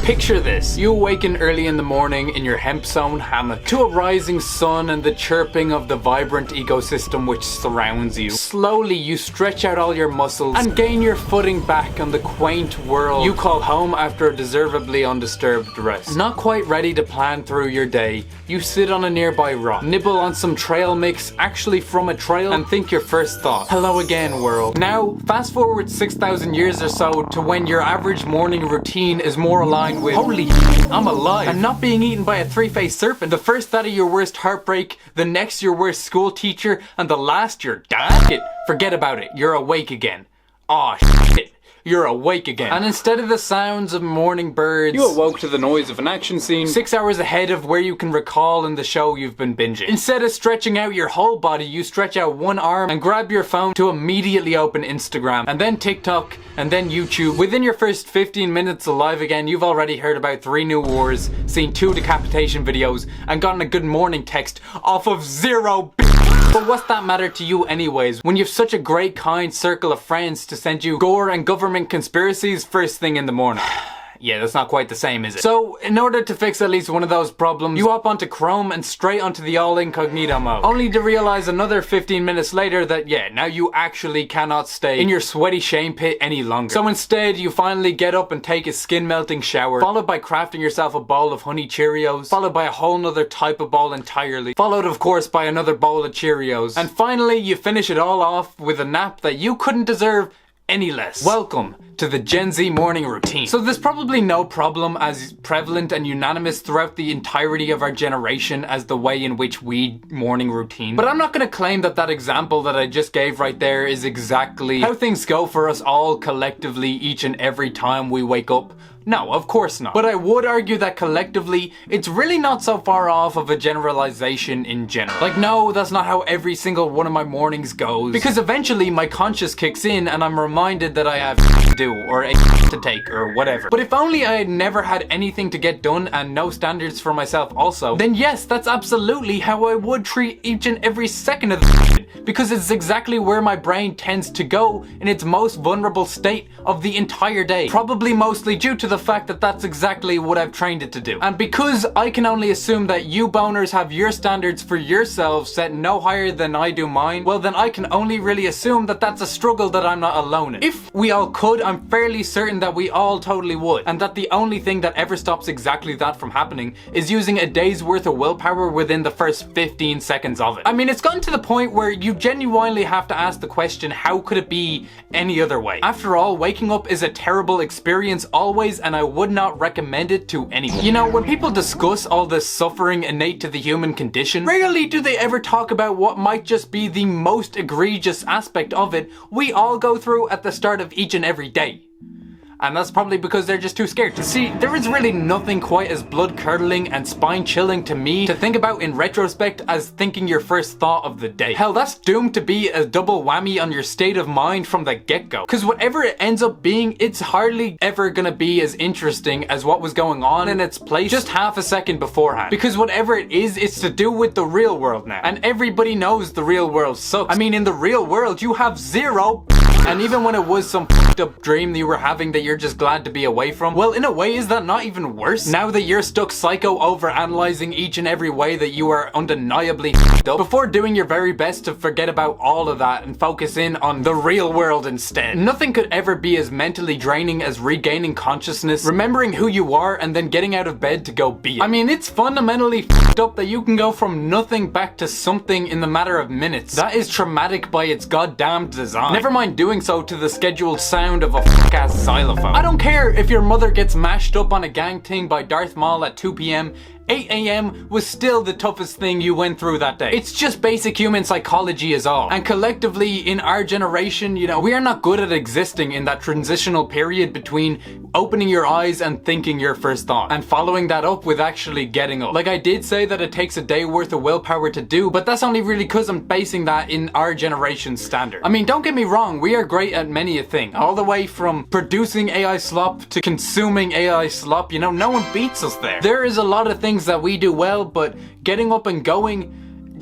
Picture this. You awaken early in the morning in your hemp zone hammock to a rising sun and the chirping of the vibrant ecosystem which surrounds you. Slowly you stretch out all your muscles and gain your footing back on the quaint world you call home after a deservedly undisturbed rest. Not quite ready to plan through your day, you sit on a nearby rock, nibble on some trail mix actually from a trail, and think your first thought, hello again world. Now fast forward 6,000 years or so to when your average morning routine is more aligned with holy I'm alive and not being eaten by a three-faced serpent. The first that of your worst heartbreak, the next your worst school teacher, and the last your dad. Forget about it, you're awake again. Aw shit. You're awake again. And instead of the sounds of morning birds, you awoke to the noise of an action scene 6 hours ahead of where you can recall in the show you've been binging. Instead of stretching out your whole body, you stretch out one arm and grab your phone to immediately open Instagram, and then TikTok, and then YouTube. Within your first 15 minutes alive again, you've already heard about 3 new wars, seen 2 decapitation videos, and gotten a good morning text off of 0 But what's that matter to you anyways, when you've such a great kind circle of friends to send you gore and government conspiracies first thing in the morning? Yeah, that's not quite the same, is it? So, in order to fix at least one of those problems, you hop onto Chrome and straight onto the all incognito mode. Only to realize another 15 minutes later that, yeah, now you actually cannot stay in your sweaty shame pit any longer. So instead, you finally get up and take a skin-melting shower, followed by crafting yourself a bowl of honey Cheerios, followed by a whole nother type of bowl entirely, followed of course by another bowl of Cheerios, and finally you finish it all off with a nap that you couldn't deserve any less. Welcome to the Gen Z morning routine. So there's probably no problem as prevalent and unanimous throughout the entirety of our generation as the way in which we morning routine. But I'm not going to claim that that example that I just gave right there is exactly how things go for us all collectively each and every time we wake up. No, of course not. But I would argue that collectively, it's really not so far off of a generalization in general. Like, no, that's not how every single one of my mornings goes. Because eventually my conscience kicks in and I'm reminded that I have to do or to take or whatever. But if only I had never had anything to get done and no standards for myself also, then yes, that's absolutely how I would treat each and every second of the because it's exactly where my brain tends to go in its most vulnerable state of the entire day. Probably mostly due to the fact that that's exactly what I've trained it to do. And because I can only assume that you boners have your standards for yourselves set no higher than I do mine, well then I can only really assume that that's a struggle that I'm not alone in. If we all could, I'm fairly certain that we all totally would, and that the only thing that ever stops exactly that from happening is using a day's worth of willpower within the first 15 seconds of it. I mean, it's gotten to the point where you genuinely have to ask the question, how could it be any other way? After all, waking up is a terrible experience always, and I would not recommend it to anyone. You know, when people discuss all this suffering innate to the human condition, rarely do they ever talk about what might just be the most egregious aspect of it we all go through at the start of each and every day. And that's probably because they're just too scared to. See, there is really nothing quite as blood-curdling and spine-chilling to me to think about in retrospect as thinking your first thought of the day. Hell, that's doomed to be a double whammy on your state of mind from the get-go. Because whatever it ends up being, it's hardly ever gonna be as interesting as what was going on in its place just half a second beforehand. Because whatever it is, it's to do with the real world now. And everybody knows the real world sucks. I mean, in the real world, you have zero. And even when it was some fucked up dream that you were having that you're just glad to be away from, well, in a way, is that not even worse? Now that you're stuck psycho over-analyzing each and every way that you are undeniably fucked up, before doing your very best to forget about all of that and focus in on the real world instead. Nothing could ever be as mentally draining as regaining consciousness, remembering who you are, and then getting out of bed to go be it. I mean, it's fundamentally fucked up that you can go from nothing back to something in the matter of minutes. That is traumatic by its goddamn design. Never mind doing so to the scheduled sound of a fuck-ass xylophone. I don't care if your mother gets mashed up on a gang thing by Darth Maul at 2 p.m. 8 a.m. was still the toughest thing you went through that day. It's just basic human psychology is all. And collectively in our generation, you know, we are not good at existing in that transitional period between opening your eyes and thinking your first thought and following that up with actually getting up. Like, I did say that it takes a day worth of willpower to do, but that's only really because I'm basing that in our generation's standard. I mean, don't get me wrong, we are great at many a thing, all the way from producing AI slop to consuming AI slop. You know, no one beats us there. There is a lot of things that we do well, but getting up and going,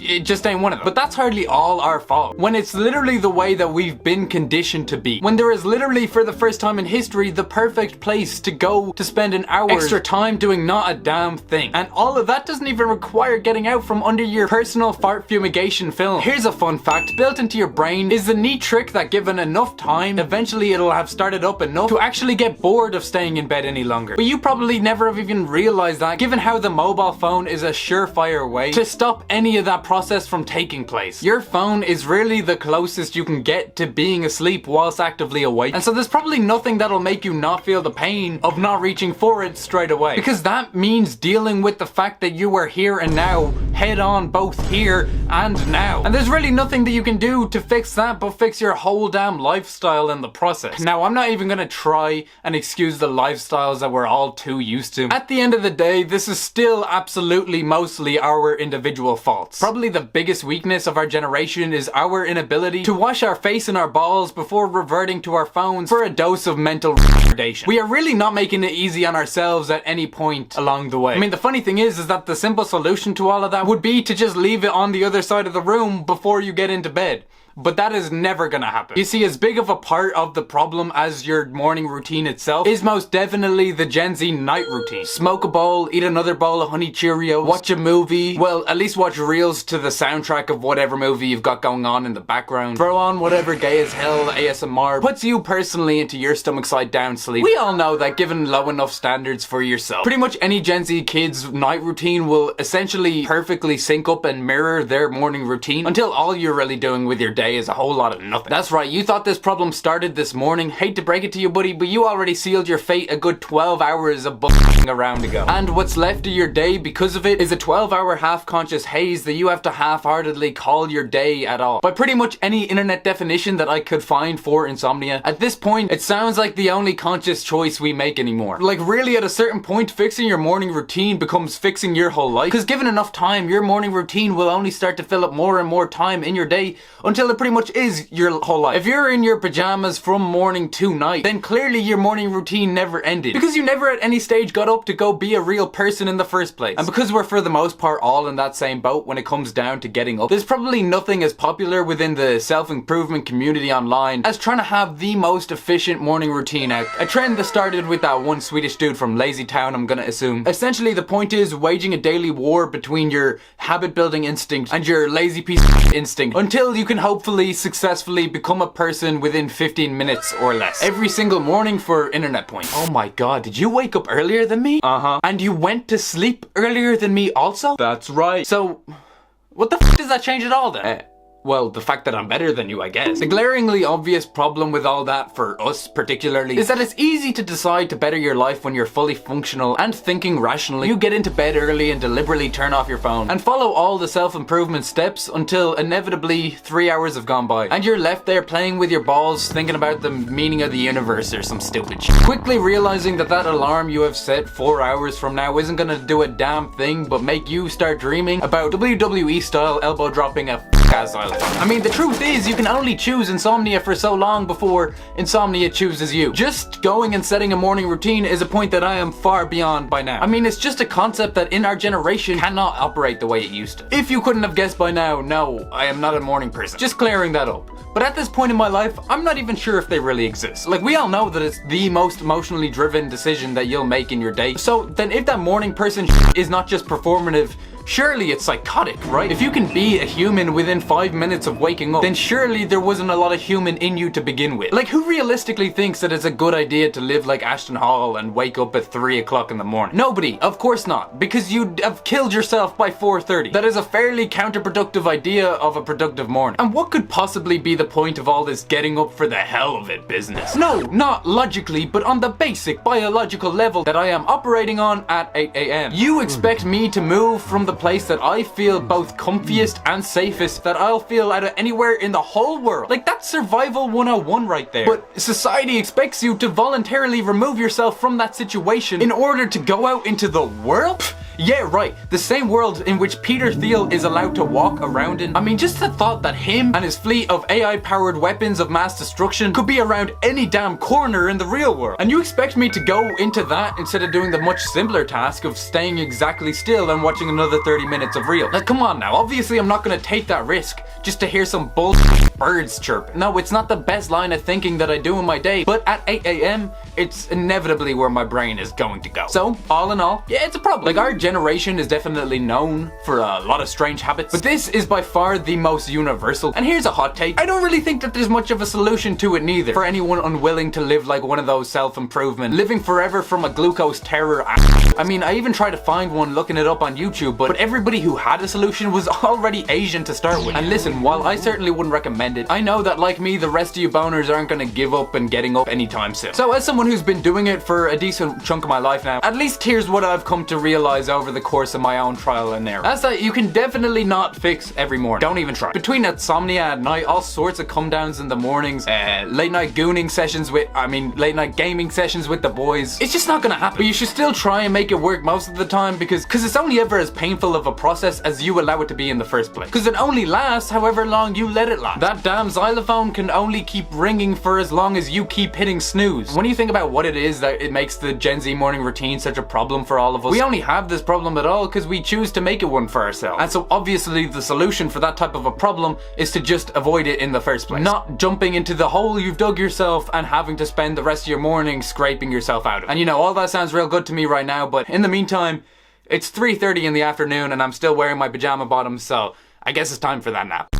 it just ain't one of them. But that's hardly all our fault, when it's literally the way that we've been conditioned to be. When there is literally, for the first time in history, the perfect place to go to spend an hour extra time doing not a damn thing. And all of that doesn't even require getting out from under your personal fart fumigation film. Here's a fun fact. Built into your brain is the neat trick that given enough time, eventually it'll have started up enough to actually get bored of staying in bed any longer. But you probably never have even realized that, given how the mobile phone is a surefire way to stop any of that process from taking place. Your phone is really the closest you can get to being asleep whilst actively awake. And so there's probably nothing that'll make you not feel the pain of not reaching for it straight away. Because that means dealing with the fact that you are here and now, head on, both here and now. And there's really nothing that you can do to fix that but fix your whole damn lifestyle in the process. Now, I'm not even gonna try and excuse the lifestyles that we're all too used to. At the end of the day, this is still absolutely mostly our individual faults. Probably the biggest weakness of our generation is our inability to wash our face and our balls before reverting to our phones for a dose of mental retardation. We are really not making it easy on ourselves at any point along the way. I mean, the funny thing is that the simple solution to all of that would be to just leave it on the other side of the room before you get into bed. But that is never gonna happen. You see, as big of a part of the problem as your morning routine itself is most definitely the Gen Z night routine. Smoke a bowl, eat another bowl of Honey Cheerios, watch a movie, well, at least watch reels to the soundtrack of whatever movie you've got going on in the background. Throw on whatever gay as hell ASMR puts you personally into your stomach side down sleep. We all know that given low enough standards for yourself, pretty much any Gen Z kid's night routine will essentially perfectly sync up and mirror their morning routine until all you're really doing with your day is a whole lot of nothing. That's right, you thought this problem started this morning. Hate to break it to you, buddy, but you already sealed your fate a good 12 hours of around ago. And what's left of your day because of it is a 12-hour half-conscious haze that you have to half-heartedly call your day at all. By pretty much any internet definition that I could find for insomnia, at this point, it sounds like the only conscious choice we make anymore. Like really, at a certain point, fixing your morning routine becomes fixing your whole life. Because given enough time, your morning routine will only start to fill up more and more time in your day until it pretty much is your whole life. If you're in your pajamas from morning to night, then clearly your morning routine never ended. Because you never at any stage got up to go be a real person in the first place. And because we're for the most part all in that same boat when it comes down to getting up, there's probably nothing as popular within the self-improvement community online as trying to have the most efficient morning routine out. A trend that started with that one Swedish dude from Lazy Town, I'm gonna assume. Essentially the point is waging a daily war between your habit building instinct and your lazy piece of instinct until you can hopefully successfully become a person within 15 minutes or less. Every single morning for internet points. Oh my god, did you wake up earlier than me? Uh-huh. And you went to sleep earlier than me also? That's right. So, what the f does that change at all then? Well, the fact that I'm better than you, I guess. The glaringly obvious problem with all that, for us particularly, is that it's easy to decide to better your life when you're fully functional and thinking rationally. You get into bed early and deliberately turn off your phone and follow all the self-improvement steps until inevitably 3 hours have gone by and you're left there playing with your balls thinking about the meaning of the universe or some stupid shit. Quickly realizing that that alarm you have set 4 hours from now isn't gonna do a damn thing but make you start dreaming about WWE style elbow dropping a asshole. I mean, the truth is, you can only choose insomnia for so long before insomnia chooses you. Just going and setting a morning routine is a point that I am far beyond by now. I mean, it's just a concept that in our generation cannot operate the way it used to. If you couldn't have guessed by now, no, I am not a morning person. Just clearing that up. But at this point in my life, I'm not even sure if they really exist. Like, we all know that it's the most emotionally driven decision that you'll make in your day. So then if that morning person is not just performative, surely it's psychotic, right? If you can be a human within 5 minutes of waking up, then surely there wasn't a lot of human in you to begin with. Like, who realistically thinks that it's a good idea to live like Ashton Hall and wake up at 3 o'clock in the morning? Nobody, of course not, because you'd have killed yourself by 4:30. That is a fairly counterproductive idea of a productive morning. And what could possibly be the point of all this getting up for the hell of it business? No, not logically, but on the basic biological level that I am operating on at 8 a.m. You expect me to move from the place that I feel both comfiest and safest that I'll feel out of anywhere in the whole world. Like, that's survival 101 right there. But society expects you to voluntarily remove yourself from that situation in order to go out into the world? Yeah, right. The same world in which Peter Thiel is allowed to walk around in. I mean, just the thought that him and his fleet of AI-powered weapons of mass destruction could be around any damn corner in the real world. And you expect me to go into that instead of doing the much simpler task of staying exactly still and watching another 30 minutes of real. Like, come on now. Obviously, I'm not gonna take that risk just to hear some bullshit birds chirp. No, it's not the best line of thinking that I do in my day, but at 8 a.m., it's inevitably where my brain is going to go. So, all in all, yeah, it's a problem. Like, our generation is definitely known for a lot of strange habits, but this is by far the most universal. And here's a hot take. I don't really think that there's much of a solution to it neither, for anyone unwilling to live like one of those self-improvement, living forever from a glucose terror. I mean, I even tried to find one looking it up on YouTube, but everybody who had a solution was already Asian to start with. And listen, while I certainly wouldn't recommend it, I know that like me, the rest of you boners aren't gonna give up and getting up anytime soon. So as someone who's been doing it for a decent chunk of my life now, at least here's what I've come to realize over the course of my own trial and error. That's that you can definitely not fix every morning. Don't even try. Between insomnia at night, all sorts of come downs in the mornings, late night gooning sessions with, late night gaming sessions with the boys, it's just not gonna happen. But you should still try and make it work most of the time because it's only ever as painful of a process as you allow it to be in the first place. Because it only lasts however long you let it last. That damn xylophone can only keep ringing for as long as you keep hitting snooze. When you think about what it is that it makes the Gen Z morning routine such a problem for all of us, we only have this problem at all because we choose to make it one for ourselves. And so obviously the solution for that type of a problem is to just avoid it in the first place. Not jumping into the hole you've dug yourself and having to spend the rest of your morning scraping yourself out of it. And you know, all that sounds real good to me right now, but in the meantime, it's 3:30 in the afternoon and I'm still wearing my pajama bottoms, so I guess it's time for that nap.